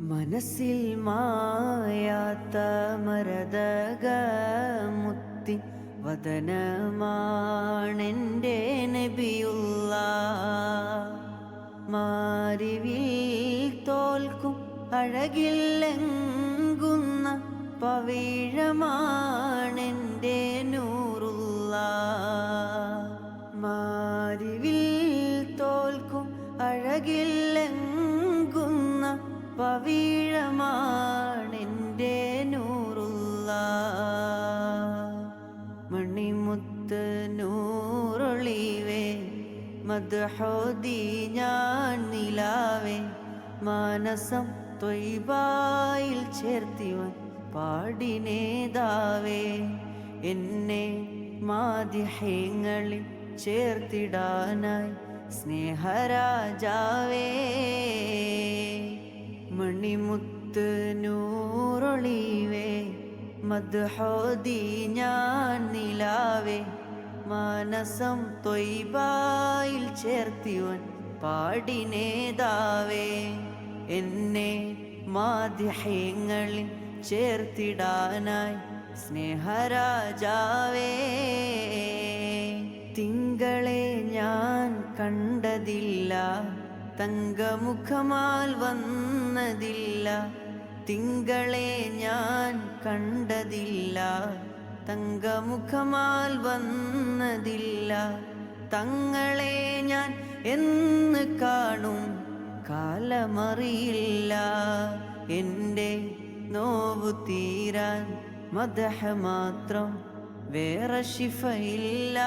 മനസ്സിൽ മായാത്ത മരതകമുത്തി വദനമാണെൻ്റെ നബിയുള്ള മാരിവിൽ തോൽക്കും അഴകില്ലെങ്കുന്ന പവിഴമാണെൻ്റെ നൂറുള്ള മാരിവിൽ തോൽക്കും അഴകില്ലെങ്കുന്ന പവിഴമാണെൻ്റെ നൂറുള്ള മണിമുത്ത് നൂറൊളിവേ മദ്ഹോദി ഞാൻ നിലാവേ മാനസം ത്വയ്ബായിൽ ചേർത്തിവൻ പാടിനേതാവേ എന്നെ മാദിഹ്യങ്ങളിൽ ചേർത്തിടാനായി സ്നേഹരാജാവേ മണിമുത്ത് നൂറൊളിവേ മദ്ഹോദി ഞാൻ നിലാവേ മാനസം ത്വയ്ബായിൽ ചേർത്തിവൻ പാടിനേതാവേ എന്നെ മാദിഹ്യങ്ങളിൽ ചേർത്തിടാനായി സ്നേഹരാജാവേ തിങ്കളെ ഞാൻ കണ്ടതില്ല തങ്കമുഖമാൽ വന്നതില്ല തിങ്കളെ ഞാൻ കണ്ടതില്ല തങ്കമുഖമാൽ വന്നതില്ല തങ്ങളെ ഞാൻ എന്ന് കാണും കാലമറിയില്ല എൻ്റെ നോവു തീരാൻ മദ്ഹ് മാത്രം വേറെ ശിഫയില്ല.